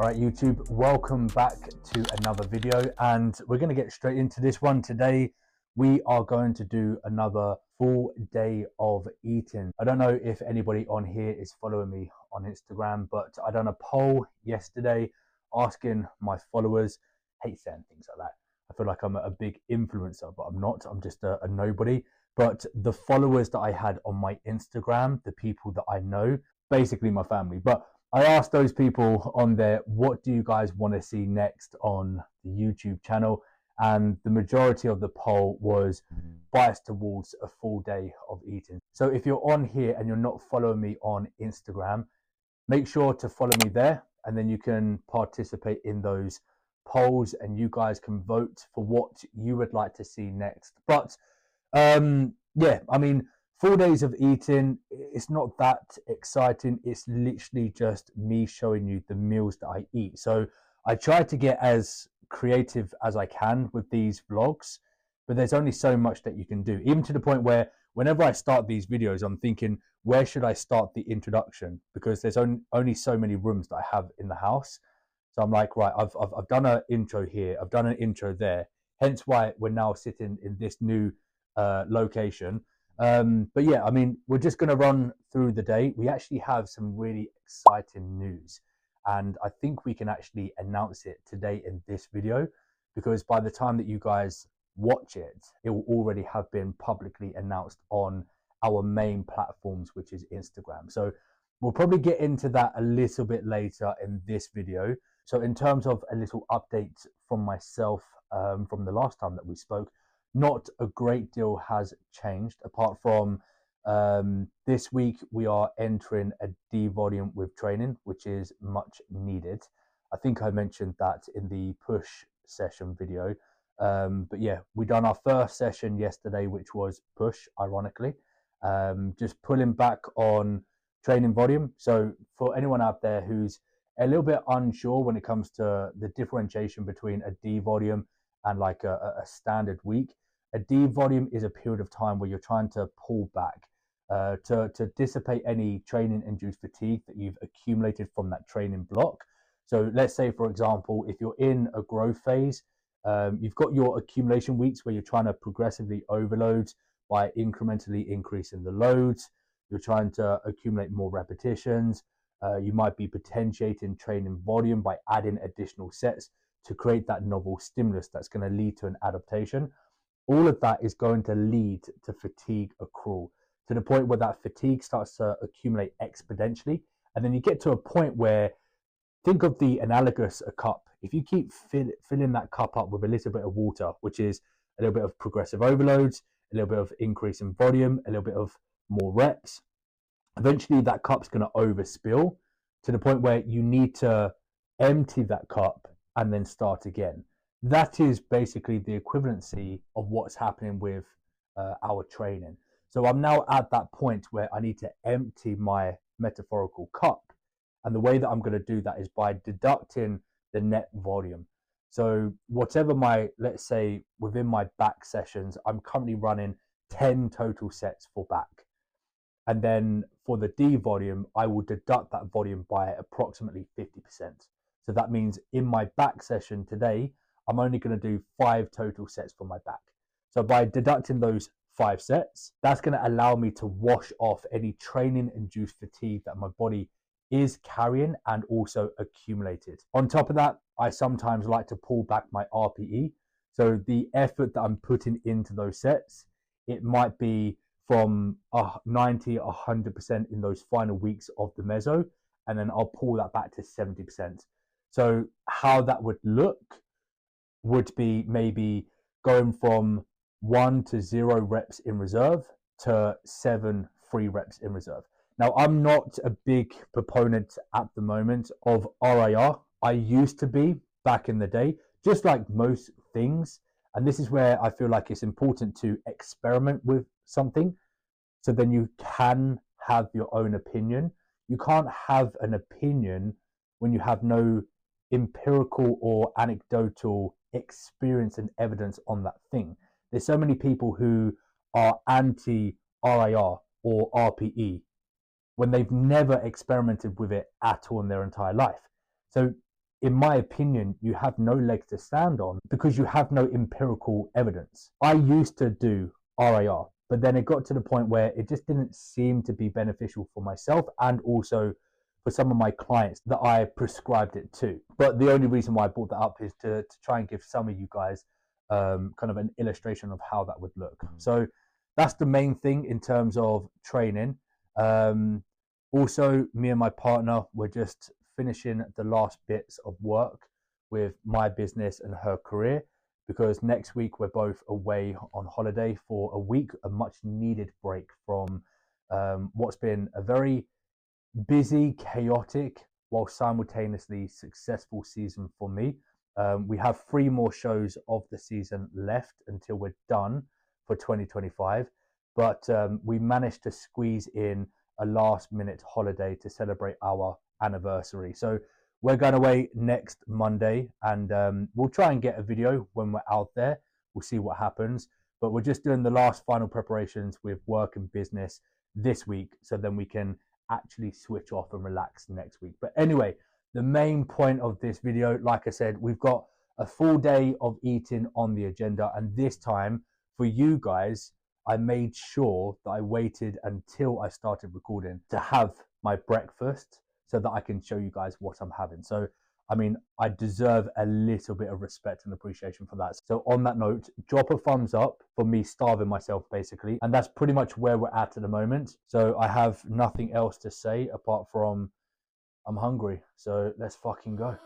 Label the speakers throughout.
Speaker 1: All right, YouTube, welcome back to another video, and we're going to get straight into this one. Today, we are going to do another full day of eating. I don't know if anybody on here is following me on Instagram, but I done a poll yesterday asking my followers. I hate saying things like that. I feel like I'm a big influencer, but I'm not. I'm just a nobody. But the followers that I had on my Instagram, the people that I know, basically my family, but I asked those people on there, what do you guys want to see next on the YouTube channel? And the majority of the poll was biased towards a full day of eating. So if you're on here and you're not following me on Instagram, make sure to follow me there, and then you can participate in those polls and you guys can vote for what you would like to see next. But yeah, I mean, 4 days of eating, it's not that exciting. It's literally just me showing you the meals that I eat. So I try to get as creative as I can with these vlogs, but there's only so much that you can do, even to the point where whenever I start these videos, I'm thinking, where should I start the introduction? Because there's only so many rooms that I have in the house. So I'm like, right, I've done an intro here, I've done an intro there, hence why we're now sitting in this new location. But yeah, I mean, we're just going to run through the day. We actually have some really exciting news, and I think we can actually announce it today in this video, because by the time that you guys watch it, it will already have been publicly announced on our main platforms, which is Instagram. So we'll probably get into that a little bit later in this video. So in terms of a little update from myself, from the last time that we spoke, not a great deal has changed, apart from this week we are entering a D volume with training, which is much needed. I think I mentioned that in the push session video. But yeah, we done our first session yesterday, which was push, ironically. Just pulling back on training volume. So for anyone out there who's a little bit unsure when it comes to the differentiation between a D volume and like a standard week, a D volume is a period of time where you're trying to pull back to dissipate any training-induced fatigue that you've accumulated from that training block. So let's say, for example, if you're in a growth phase, you've got your accumulation weeks where you're trying to progressively overload by incrementally increasing the loads. You're trying to accumulate more repetitions. You might be potentiating training volume by adding additional sets to create that novel stimulus that's going to lead to an adaptation. All of that is going to lead to fatigue accrual, to the point where that fatigue starts to accumulate exponentially. And then you get to a point where, think of the analogous a cup. If you keep filling that cup up with a little bit of water, which is a little bit of progressive overloads, a little bit of increase in volume, a little bit of more reps, eventually that cup's going to overspill to the point where you need to empty that cup and then start again. That is basically the equivalency of what's happening with our training. So I'm now at that point where I need to empty my metaphorical cup. And the way that I'm going to do that is by deducting the net volume. So whatever let's say within my back sessions, I'm currently running 10 total sets for back. And then for the D volume, I will deduct that volume by approximately 50%. So that means in my back session today, I'm only going to do 5 total sets for my back. So by deducting those 5 sets, that's going to allow me to wash off any training-induced fatigue that my body is carrying and also accumulated. On top of that, I sometimes like to pull back my RPE. So the effort that I'm putting into those sets, it might be from 90, 100% in those final weeks of the meso, and then I'll pull that back to 70%. So how that would look would be maybe going from 1 to 0 reps in reserve to 7 free reps in reserve. Now, I'm not a big proponent at the moment of RIR. I used to be back in the day, just like most things. And this is where I feel like it's important to experiment with something, so then you can have your own opinion. You can't have an opinion when you have no empirical or anecdotal experience and evidence on that thing. There's so many people who are anti-RIR or RPE when they've never experimented with it at all in their entire life. So in my opinion, you have no leg to stand on because you have no empirical evidence. I used to do RIR, but then it got to the point where it just didn't seem to be beneficial for myself and also for some of my clients that I prescribed it to. But the only reason why I brought that up is to try and give some of you guys kind of an illustration of how that would look. So that's the main thing in terms of training. Also, me and my partner were just finishing the last bits of work with my business and her career, because next week we're both away on holiday for a week, a much needed break from what's been a very busy, chaotic, while simultaneously successful season for me. We have 3 more shows of the season left until we're done for 2025, but we managed to squeeze in a last minute holiday to celebrate our anniversary. So we're going away next Monday, and we'll try and get a video when we're out there. We'll see what happens, but we're just doing the last final preparations with work and business this week, so then we can actually switch off and relax next week. But anyway, the main point of this video, like I said, we've got a full day of eating on the agenda, and this time for you guys, I made sure that I waited until I started recording to have my breakfast so that I can show you guys what I'm having. So, I mean, I deserve a little bit of respect and appreciation for that. So on that note, drop a thumbs up for me starving myself, basically. And that's pretty much where we're at the moment. So I have nothing else to say apart from I'm hungry. So let's fucking go.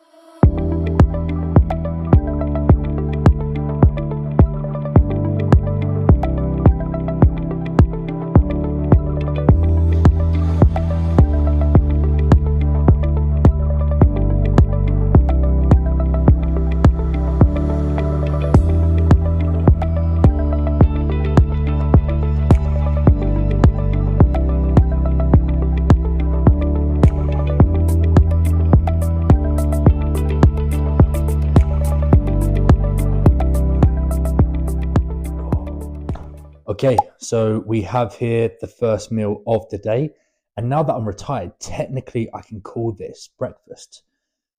Speaker 1: Okay, so we have here the first meal of the day. And now that I'm retired, technically I can call this breakfast,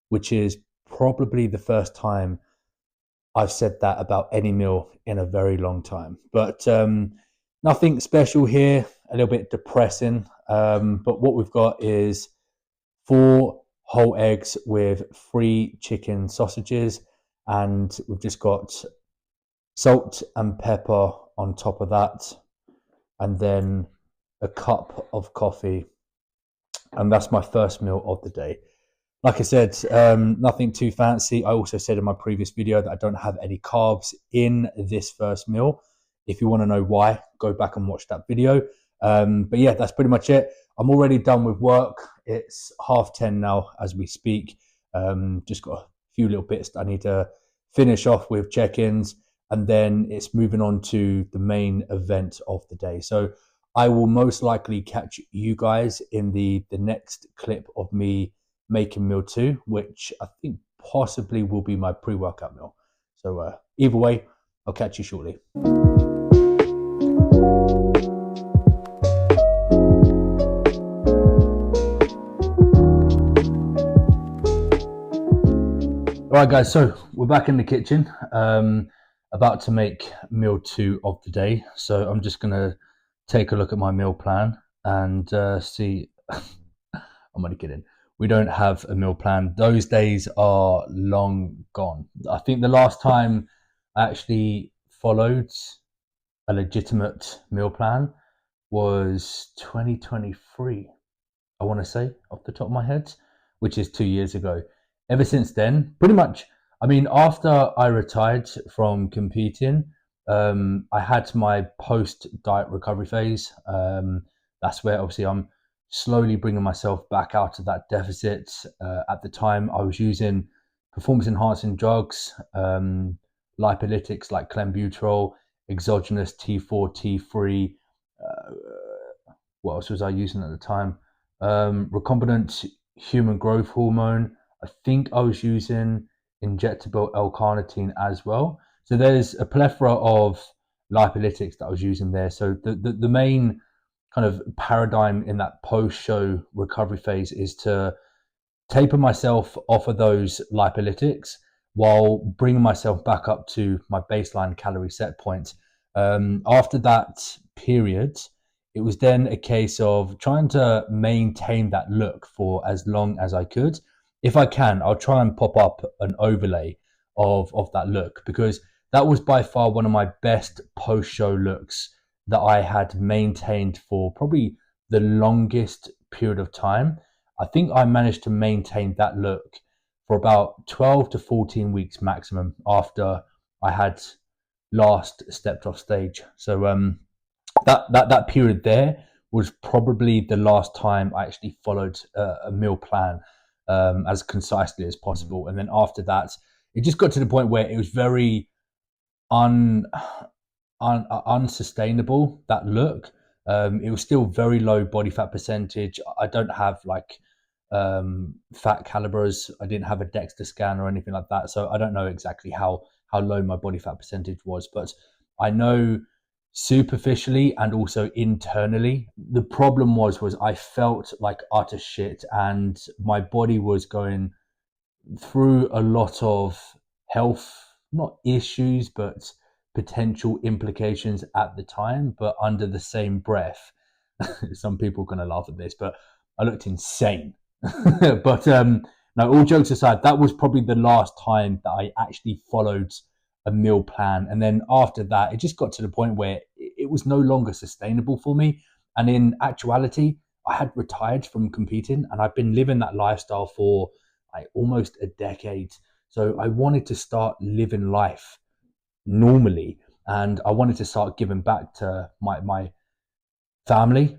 Speaker 1: which is probably the first time I've said that about any meal in a very long time. But nothing special here, a little bit depressing. But what we've got is 4 whole eggs with 3 chicken sausages. And we've just got salt and pepper on top of that, and then a cup of coffee. And that's my first meal of the day. Like I said, nothing too fancy. I also said in my previous video that I don't have any carbs in this first meal. If you want to know why, go back and watch that video. But yeah, that's pretty much it. I'm already done with work. It's 10:30 now as we speak. Just got a few little bits that I need to finish off with check-ins, and then it's moving on to the main event of the day. So I will most likely catch you guys in the next clip of me making meal 2, which I think possibly will be my pre-workout meal. So either way, I'll catch you shortly. All right, guys, so we're back in the kitchen, about to make meal 2 of the day. So I'm just going to take a look at my meal plan and see. I'm only kidding. We don't have a meal plan. Those days are long gone. I think the last time I actually followed a legitimate meal plan was 2023, I want to say, off the top of my head, which is 2 years ago. Ever since then, pretty much, I mean, after I retired from competing, I had my post-diet recovery phase. That's where obviously I'm slowly bringing myself back out of that deficit. At the time, I was using performance-enhancing drugs, lipolytics like clenbuterol, exogenous T4, T3. What else was I using at the time? Recombinant human growth hormone. I think I was using injectable L-carnitine as well. So there's a plethora of lipolytics that I was using there. So the main kind of paradigm in that post-show recovery phase is to taper myself off of those lipolytics while bringing myself back up to my baseline calorie set point. After that period, it was then a case of trying to maintain that look for as long as I could. If I can, I'll try and pop up an overlay of that look, because that was by far one of my best post-show looks that I had maintained for probably the longest period of time. I think I managed to maintain that look for about 12 to 14 weeks maximum after I had last stepped off stage. So that period there was probably the last time I actually followed a meal plan as concisely as possible. And then after that, it just got to the point where it was very unsustainable, that look. It was still very low body fat percentage. I don't have like fat calibers. I didn't have a DEXA scan or anything like that, so I don't know exactly how low my body fat percentage was, but I know superficially and also internally the problem was I felt like utter shit, and my body was going through a lot of health, not issues, but potential implications at the time. But under the same breath, some people are going to laugh at this, but I looked insane. But no, all jokes aside, that was probably the last time that I actually followed a meal plan. And then after that, it just got to the point where it was no longer sustainable for me. And in actuality, I had retired from competing, and I've been living that lifestyle for like almost a decade. So I wanted to start living life normally, and I wanted to start giving back to my family,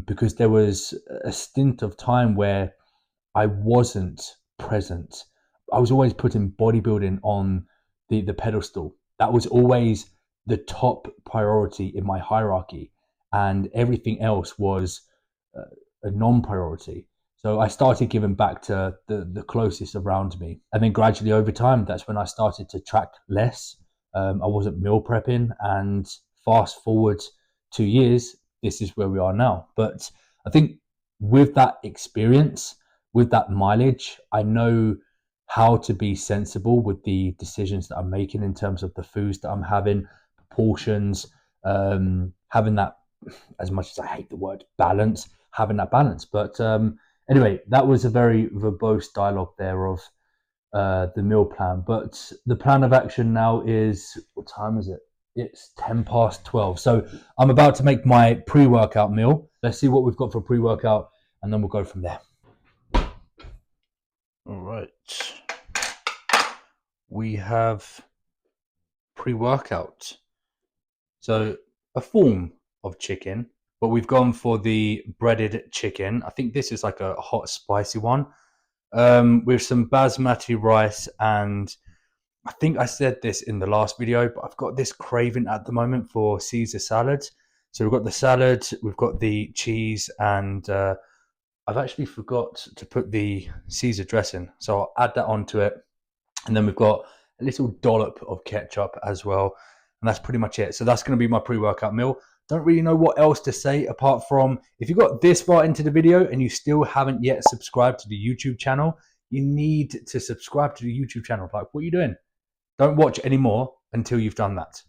Speaker 1: because there was a stint of time where I wasn't present. I was always putting bodybuilding on the pedestal. That was always the top priority in my hierarchy, and everything else was a non-priority. So I started giving back to the closest around me. And then gradually over time, that's when I started to track less. I wasn't meal prepping, and fast forward 2 years, this is where we are now. But I think with that experience, with that mileage, I know how to be sensible with the decisions that I'm making in terms of the foods that I'm having, proportions, having that, as much as I hate the word balance, having that balance. But anyway, that was a very verbose dialogue there of the meal plan. But the plan of action now is, what time is it? It's 10 past 12. So I'm about to make my pre-workout meal. Let's see what we've got for pre-workout, and then we'll go from there. All right. We have pre-workout. So a form of chicken, but we've gone for the breaded chicken. I think this is like a hot, spicy one, with some basmati rice. And I think I said this in the last video, but I've got this craving at the moment for Caesar salad. So we've got the salad, we've got the cheese, and I've actually forgot to put the Caesar dressing. So I'll add that onto it. And then we've got a little dollop of ketchup as well. And that's pretty much it. So that's going to be my pre-workout meal. Don't really know what else to say apart from, if you got this far into the video and you still haven't yet subscribed to the YouTube channel, you need to subscribe to the YouTube channel. Like, what are you doing? Don't watch anymore until you've done that.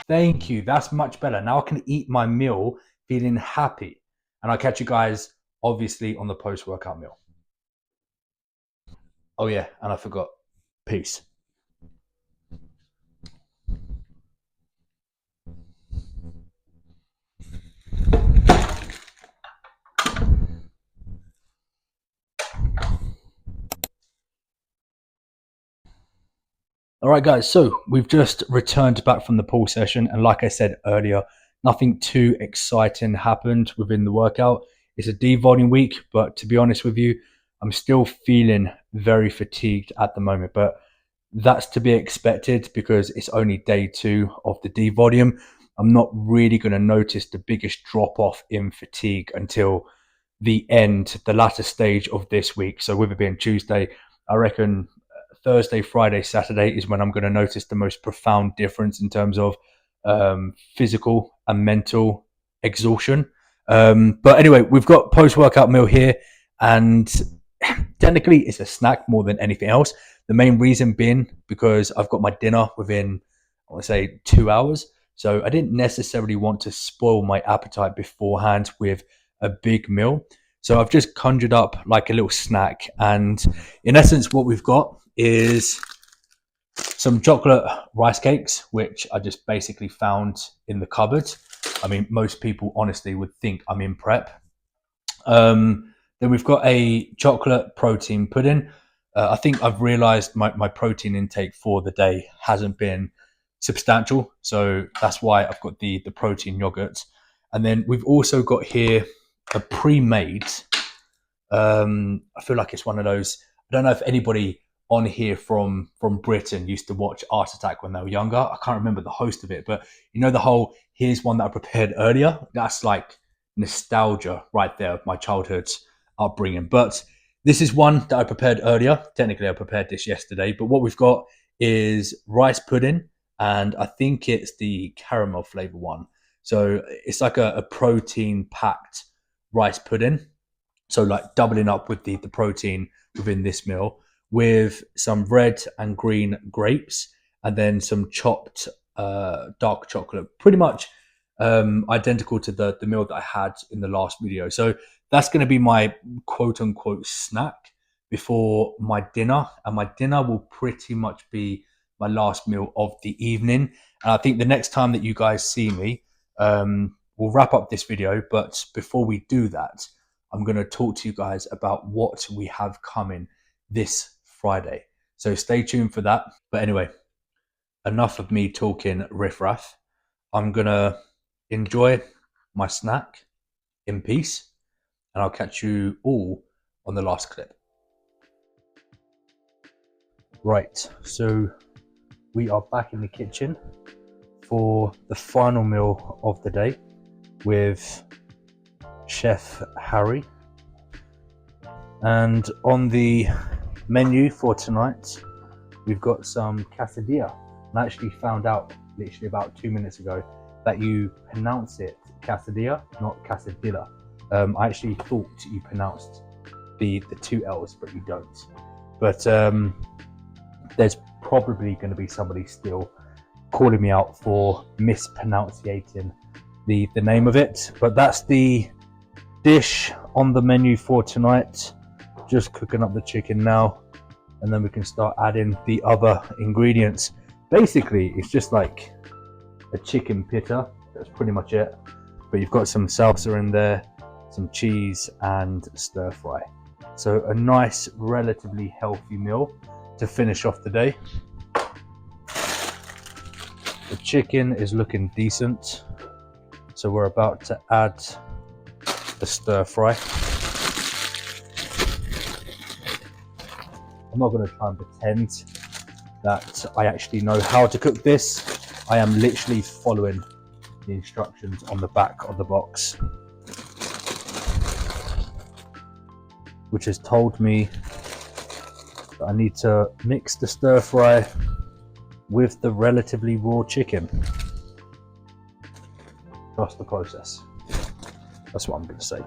Speaker 1: Thank you. That's much better. Now I can eat my meal feeling happy. And I'll catch you guys, obviously, on the post-workout meal. Oh, yeah. And I forgot. Peace. All right, guys, so we've just returned back from the pool session. And like I said earlier, nothing too exciting happened within the workout. It's a devolume week, but to be honest with you, I'm still feeling very fatigued at the moment. But that's to be expected because it's only day 2 of the devolume. I'm not really going to notice the biggest drop off in fatigue until the end, the latter stage of this week. So with it being Tuesday, I reckon Thursday, Friday, Saturday is when I'm going to notice the most profound difference in terms of physical and mental exhaustion. But anyway, we've got post-workout meal here, and technically it's a snack more than anything else. The main reason being because I've got my dinner within, I want to say, 2 hours. So I didn't necessarily want to spoil my appetite beforehand with a big meal. So I've just conjured up like a little snack. And in essence, what we've got is some chocolate rice cakes, which I just basically found in the cupboard. I mean, most people honestly would think I'm in prep. Then we've got a chocolate protein pudding. I think I've realized my protein intake for the day hasn't been substantial. So that's why I've got the protein yogurt. And then we've also got here a pre-made, I feel like it's one of those, I don't know if anybody on here from Britain used to watch Art Attack when they were younger. I can't remember the host of it, but you know the whole, here's one that I prepared earlier. That's like nostalgia right there of my childhood upbringing. But this is one that I prepared earlier. Technically, I prepared this yesterday, but what we've got is rice pudding, and I think it's the caramel flavor one. So it's like a protein packed rice pudding. So like doubling up with the protein within this meal with some red and green grapes, and then some chopped dark chocolate, pretty much identical to the meal that I had in the last video. So that's going to be my quote unquote snack before my dinner, and my dinner will pretty much be my last meal of the evening. And I think the next time that you guys see me, we'll wrap up this video, but before we do that, I'm going to talk to you guys about what we have coming this Friday. So stay tuned for that. But anyway, enough of me talking riffraff. I'm going to enjoy my snack in peace, and I'll catch you all on the last clip. Right, so we are back in the kitchen for the final meal of the day with Chef Harry, and on the menu for tonight we've got some quesadilla. I actually found out literally about 2 minutes ago that you pronounce it quesadilla, not quesadilla. I actually thought you pronounced the two L's, but you don't. But there's probably going to be somebody still calling me out for mispronouncing the name of it. But that's the dish on the menu for tonight. Just cooking up the chicken now, and then we can start adding the other ingredients. Basically, it's just like a chicken pitta. That's pretty much it. But you've got some salsa in there, some cheese, and stir fry. So a nice, relatively healthy meal to finish off the day. The chicken is looking decent, so we're about to add the stir fry. I'm not going to try and pretend that I actually know how to cook this. I am literally following the instructions on the back of the box, which has told me that I need to mix the stir fry with the relatively raw chicken. Trust the process. That's what I'm going to say.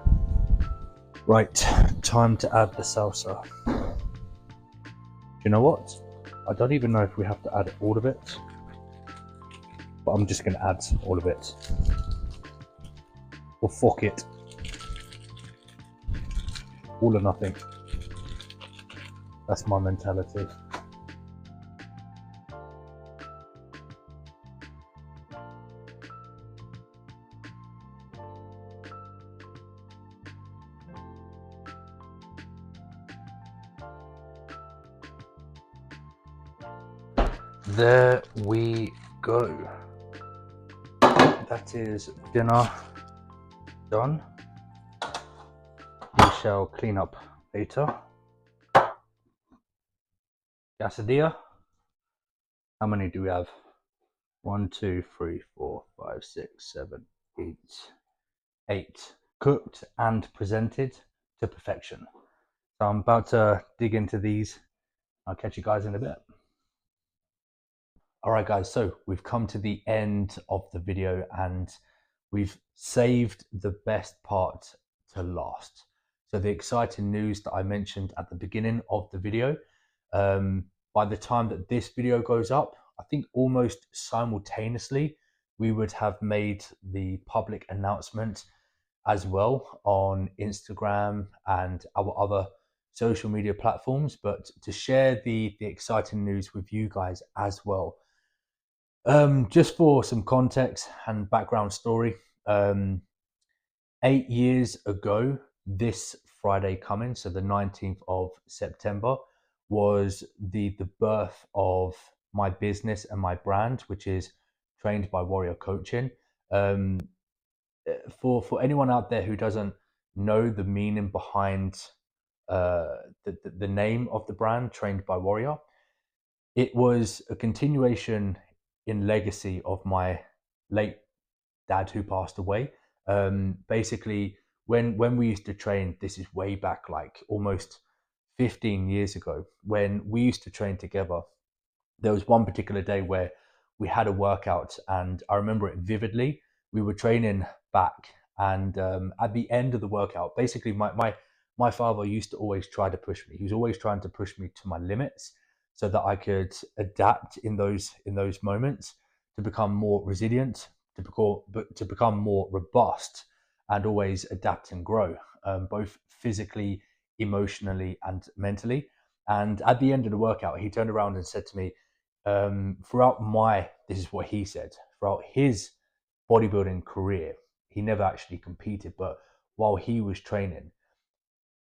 Speaker 1: Right, time to add the salsa. You know what? I don't even know if we have to add all of it, but I'm just going to add all of it. Or fuck it. All or nothing. That's my mentality. There we go. That is dinner done. We shall clean up later. Quesadilla. How many do we have? 1, 2, 3, 4, 5, 6, 7, 8. 8. Cooked and presented to perfection. So I'm about to dig into these. I'll catch you guys in a bit. All right, guys, so we've come to the end of the video, and we've saved the best part to last. So the exciting news that I mentioned at the beginning of the video, by the time that this video goes up, I think almost simultaneously, we would have made the public announcement as well on Instagram and our other social media platforms. But to share the exciting news with you guys as well, just for some context and background story, 8 years ago, this Friday coming, so the 19th of September, was the birth of my business and my brand, which is Trained by Warrior Coaching. Um, for anyone out there who doesn't know the meaning behind the name of the brand, Trained by Warrior, it was a continuation in legacy of my late dad who passed away. Basically, when we used to train, this is way back, like almost 15 years ago, when we used to train together. There was one particular day where we had a workout, and I remember it vividly. We were training back, and at the end of the workout, basically, my father used to always try to push me. He was always trying to push me to my limits, so that I could adapt in those moments to become more resilient, to become more robust, and always adapt and grow, both physically, emotionally, and mentally. And at the end of the workout, he turned around and said to me, this is what he said, throughout his bodybuilding career, he never actually competed, but while he was training,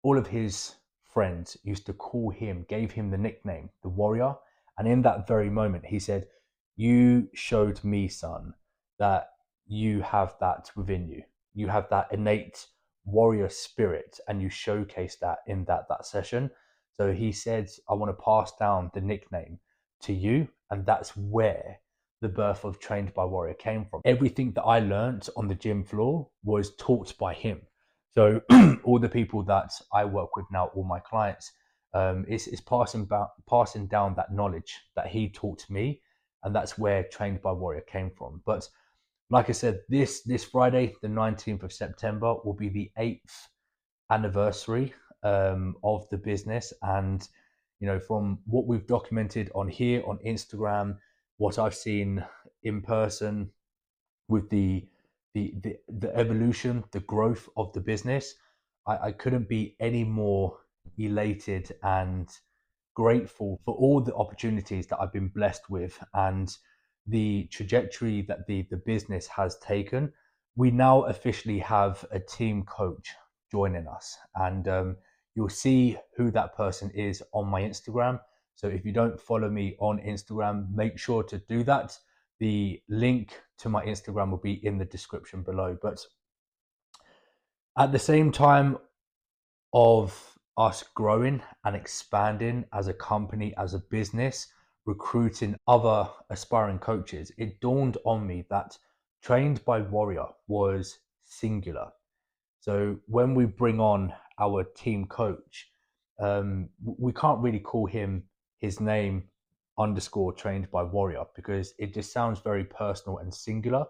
Speaker 1: all of his friends used to gave him the nickname, the Warrior. And in that very moment, he said, "You showed me, son, that you have that within you. You have that innate warrior spirit, and you showcase that in that session." So he said, "I want to pass down the nickname to you." And that's where the birth of Trained by Warrior came from. Everything that I learned on the gym floor was taught by him. So all the people that I work with now, all my clients, is passing down that knowledge that he taught me, and that's where Trained by Warrior came from. But like I said, this Friday, the 19th of September, will be the 8th anniversary of the business. And from what we've documented on here on Instagram, what I've seen in person with the evolution, the growth of the business, I couldn't be any more elated and grateful for all the opportunities that I've been blessed with and the trajectory that the business has taken. We now officially have a team coach joining us, and you'll see who that person is on my Instagram. So if you don't follow me on Instagram, make sure to do that. The link to my Instagram will be in the description below. But at the same time of us growing and expanding as a company, as a business, recruiting other aspiring coaches, it dawned on me that Trained by Warrior was singular. So when we bring on our team coach, we can't really call him his name underscore Trained by Warrior, because it just sounds very personal and singular.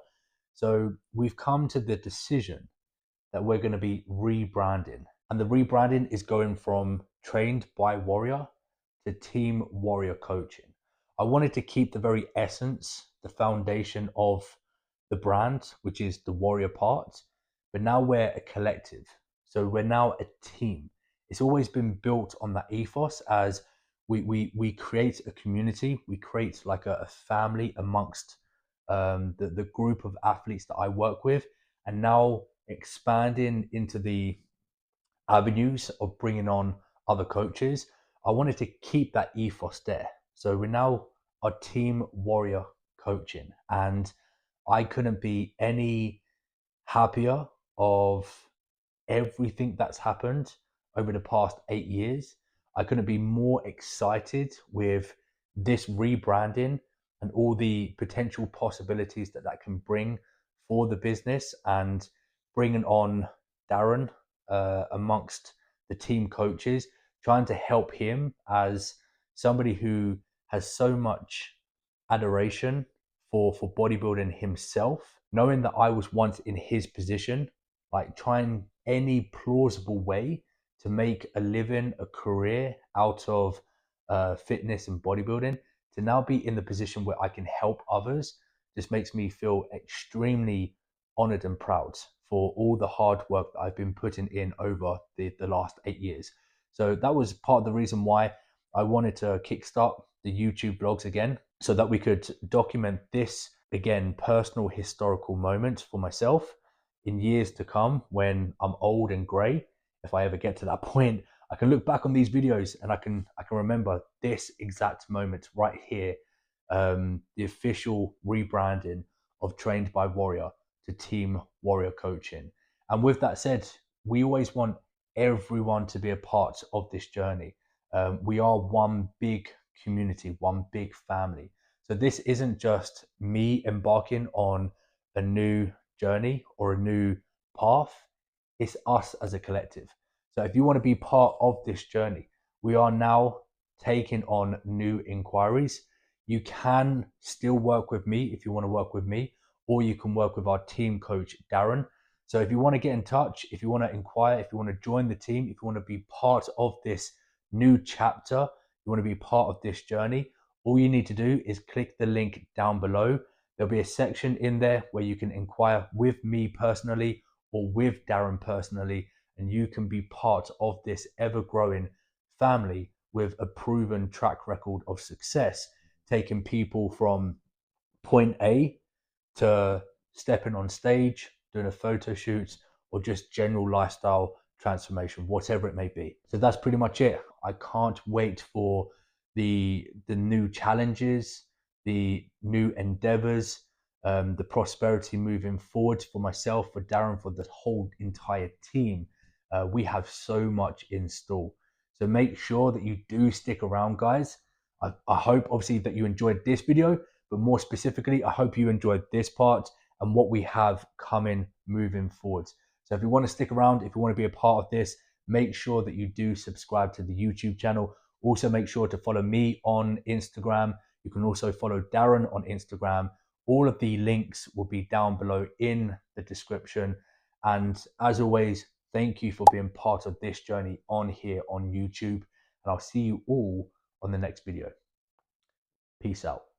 Speaker 1: So we've come to the decision that we're going to be rebranding. And the rebranding is going from Trained by Warrior to Team Warrior Coaching. I wanted to keep the very essence, the foundation of the brand, which is the warrior part, but now we're a collective. So we're now a team. It's always been built on that ethos, as we create a community, we create like a family amongst the group of athletes that I work with, and now expanding into the avenues of bringing on other coaches. I wanted to keep that ethos there. So we're now a Team Warrior Coaching, and I couldn't be any happier of everything that's happened over the past 8 years. I couldn't be more excited with this rebranding and all the potential possibilities that can bring for the business, and bringing on Darren amongst the team coaches, trying to help him as somebody who has so much adoration for bodybuilding himself, knowing that I was once in his position, like trying any plausible way to make a living, a career out of fitness and bodybuilding, to now be in the position where I can help others, just makes me feel extremely honored and proud for all the hard work that I've been putting in over the last 8 years. So that was part of the reason why I wanted to kickstart the YouTube blogs again, so that we could document this, again, personal historical moment for myself in years to come when I'm old and gray. If I ever get to that point, I can look back on these videos and I can remember this exact moment right here, the official rebranding of Trained by Warrior to Team Warrior Coaching. And with that said, we always want everyone to be a part of this journey. We are one big community, one big family. So this isn't just me embarking on a new journey or a new path, it's us as a collective. So if you want to be part of this journey, we are now taking on new inquiries. You can still work with me if you want to work with me, or you can work with our team coach, Darren. So if you want to get in touch, if you want to inquire, if you want to join the team, if you want to be part of this new chapter, you want to be part of this journey, all you need to do is click the link down below. There'll be a section in there where you can inquire with me personally or with Darren personally, and you can be part of this ever-growing family with a proven track record of success, taking people from point A to stepping on stage, doing a photo shoot, or just general lifestyle transformation, whatever it may be. So that's pretty much it. I can't wait for the new challenges, the new endeavors, the prosperity moving forward for myself, for Darren, for the whole entire team. We have so much in store. So make sure that you do stick around, guys. I hope obviously that you enjoyed this video, but more specifically, I hope you enjoyed this part and what we have coming moving forward. So if you want to stick around, if you want to be a part of this, make sure that you do subscribe to the YouTube channel. Also make sure to follow me on Instagram. You can also follow Darren on Instagram. All of the links will be down below in the description. And as always, thank you for being part of this journey on here on YouTube. And I'll see you all on the next video. Peace out.